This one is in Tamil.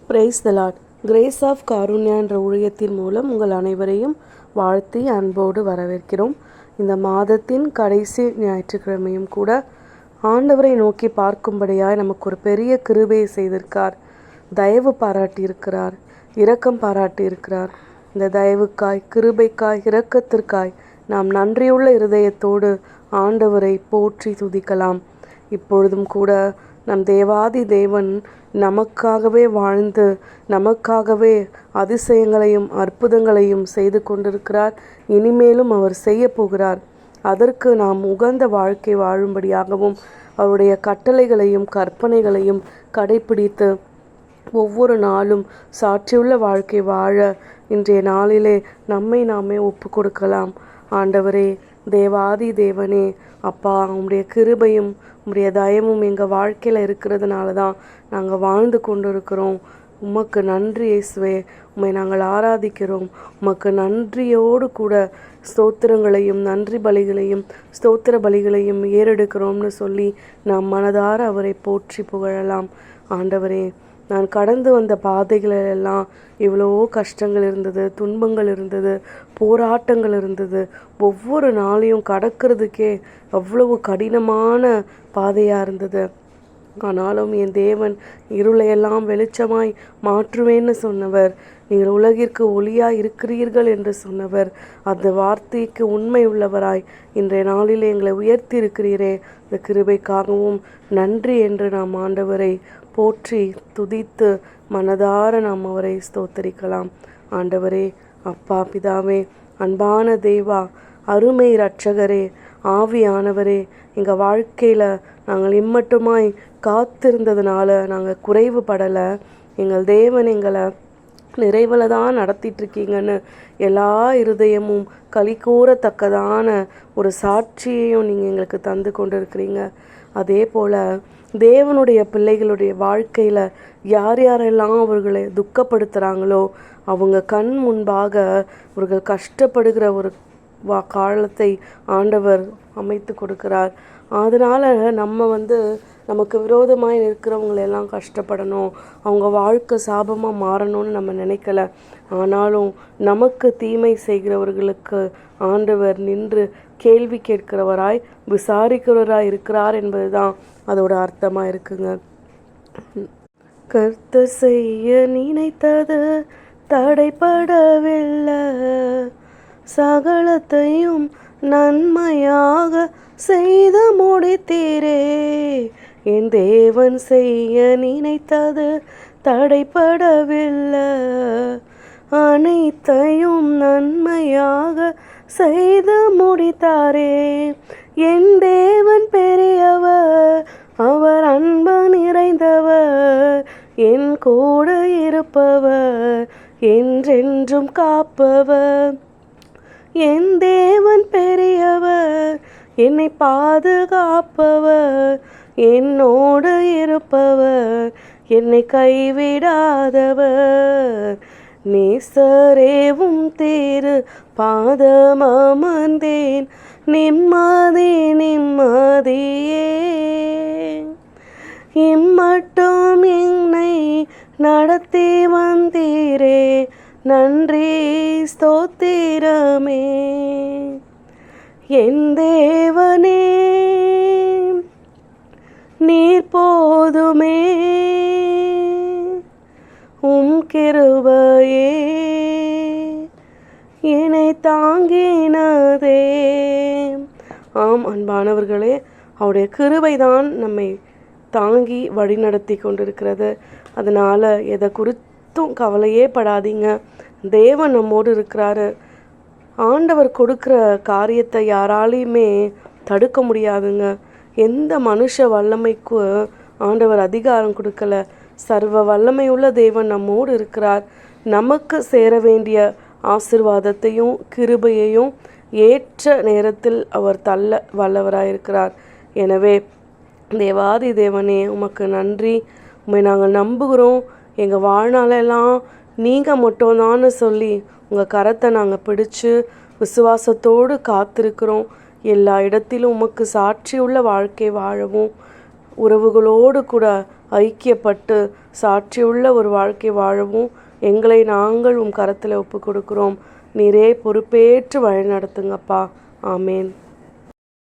Price the Lord. Grace of Karunya என்ற ஊழியத்தின் மூலம் உங்கள் அனைவரையும் வாழ்த்தி அன்போடு வரவேற்கிறோம். இந்த மாதத்தின் கடைசி ஞாயிற்றுக்கிழமையும் கூட ஆண்டவரை நோக்கி பார்க்கும்படியாய் நமக்கு ஒரு பெரிய கிருபையை செய்திருக்கார். தயவு பாராட்டியிருக்கிறார், இரக்கம் பாராட்டியிருக்கிறார். இந்த தயவுக்காய், கிருபைக்காய், இரக்கத்திற்காய் நாம் நன்றியுள்ள இருதயத்தோடு ஆண்டவரை போற்றி துதிக்கலாம். இப்பொழுதும் கூட நம் தேவாதி தேவன் நமக்காகவே வாழ்ந்து நமக்காகவே அதிசயங்களையும் அற்புதங்களையும் செய்து கொண்டிருக்கிறார். இனிமேலும் அவர் செய்ய போகிறார். அதற்கு நாம் உகந்த வாழ்க்கை வாழும்படியாகவும் அவருடைய கட்டளைகளையும் கற்பனைகளையும் கடைப்பிடித்து ஒவ்வொரு நாளும் சாட்சியுள்ள வாழ்க்கை வாழ இன்றைய நாளிலே நம்மை நாமே ஒப்பு கொடுக்கலாம். ஆண்டவரே, தேவாதி தேவனே, அப்பா, உம்முடைய கிருபையும் உம்முடைய தயமும் எங்கள் வாழ்க்கையில் இருக்கிறதுனால தான் நாங்கள் வாழ்ந்து கொண்டு இருக்கிறோம். உமக்கு நன்றி இயேசுவே. உம்மை நாங்கள் ஆராதிக்கிறோம். உமக்கு நன்றியோடு கூட ஸ்தோத்திரங்களையும் நன்றி பலிகளையும் ஸ்தோத்திர பலிகளையும் ஏறெடுக்கிறோம்னு சொல்லி நாம் மனதார அவரை போற்றி புகழலாம். ஆண்டவரே, நான் கடந்து வந்த பாதைகளெல்லாம் எவ்வளோ கஷ்டங்கள் இருந்தது, துன்பங்கள் இருந்தது, போராட்டங்கள் இருந்தது. ஒவ்வொரு நாளையும் கடக்கிறதுக்கே அவ்வளவு கடினமான பாதையாக இருந்தது. ஆனாலும் என் தேவன் இருளையெல்லாம் வெளிச்சமாய் மாற்றுவேன்னு சொன்னவர், நீங்கள் உலகிற்கு ஒளியாய் இருக்கிறீர்கள் என்று சொன்னவர், அந்த வார்த்தைக்கு உண்மை உள்ளவராய் இன்றைய நாளில் எங்களை உயர்த்தி இருக்கிறீரே. இந்த கிருபைக்காகவும் நன்றி என்று நாம் ஆண்டவரை போற்றி துதித்து மனதார நாம் அவரை ஸ்தோத்தரிக்கலாம். ஆண்டவரே, அப்பா, பிதாவே, அன்பான தேவா, அருமை இரட்சகரே, ஆவியானவரே, எங்கள் வாழ்க்கையில் நாங்கள் இம்மட்டுமாய் காத்திருந்ததுனால நாங்கள் குறைவுபடலை. எங்கள் தேவன் எங்களை நிறைவில் தான் நடத்திட்டுருக்கீங்கன்னு எல்லா இருதயமும் களிகூறத்தக்கதான ஒரு சாட்சியையும் நீங்கள் எங்களுக்கு தந்து கொண்டு இருக்கிறீங்க. அதே போல் தேவனுடைய பிள்ளைகளுடைய வாழ்க்கையில் யார் யாரெல்லாம் அவர்களை துக்கப்படுத்துகிறாங்களோ அவங்க கண் முன்பாக அவர்கள் கஷ்டப்படுகிற ஒரு காலத்தை ஆண்டவர் அமைத்து கொடுக்கிறார். அதனால் நம்ம நமக்கு விரோதமாக இருக்கிறவங்களெல்லாம் கஷ்டப்படணும், அவங்க வாழ்க்கை சாபமாக மாறணும்னு நம்ம நினைக்கல. ஆனாலும் நமக்கு தீமை செய்கிறவர்களுக்கு ஆண்டவர் நின்று கேள்வி கேட்கிறவராய் விசாரிக்கிறவராய் இருக்கிறார் என்பது தான் அதோட அர்த்தமாக இருக்குங்க. கர்த்தர் செய்ய நினைத்தது தடைபடவில்லை, சகலத்தையும் நன்மையாக செய்து முடித்தீரே. என் தேவன் செய்ய நினைத்தது தடைபடவில்லை, அனைத்தையும் நன்மையாக செய்து முடித்தாரே. என் தேவன் பெரியவர், அவர் அன்பு நிறைந்தவர், என் கூட இருப்பவர், என்றென்றும் காப்பவர். என் தேவன் பெரியவர், என்னை பாதுகாப்பவர், என்னோடு இருப்பவர், என்னை கைவிடாதவர். நேசரேவும் தேரு பாதமர்ந்தேன், நிம்மதி நிம்மதியே. இம்மட்டும் என்னை நடத்தி வந்தீரே, நன்றி ஸ்தோத்திரமே. என் தேவனே, நீர் போதுமே, உம் கிருபையே என்னை தாங்கினதே. ஆம் அன்பானவர்களே, அவருடைய கிருபைதான் நம்மை தாங்கி வழிநடத்தி கொண்டிருக்கிறது. அதனால் எதை குறித்தும் கவலையே படாதீங்க. தேவன் நம்மோடு இருக்கிறாரு. ஆண்டவர் கொடுக்குற காரியத்தை யாராலையுமே தடுக்க முடியாதுங்க. எந்த மனுஷ வல்லமைக்கு ஆண்டவர் அதிகாரம் கொடுக்கல. சர்வ வல்லமையுள்ள தேவன் நம்மோடு இருக்கிறார். நமக்கு சேர வேண்டிய ஆசீர்வாதத்தையும் கிருபையையும் ஏற்ற நேரத்தில் அவர் தள்ள வல்லவராயிருக்கிறார். எனவே தேவாதி தேவனே, உமக்கு நன்றி. உம்மை நாங்கள் நம்புகிறோம். எங்கள் வாழ்நாளெல்லாம் நீங்கள் மட்டும்தான்னு சொல்லி உங்கள் கரத்தை நாங்கள் பிடிச்சு விசுவாசத்தோடு காத்திருக்கிறோம். எல்லா இடத்திலும் உமக்கு சாட்சியுள்ள வாழ்க்கை வாழவும், உறவுகளோடு கூட ஐக்கியப்பட்டு சாட்சியுள்ள ஒரு வாழ்க்கை வாழவும் எங்களை நாங்கள் உம் கரத்தில் ஒப்பு கொடுக்குறோம். நீரே பொறுப்பேற்று வழி நடத்துங்கப்பா. ஆமேன்.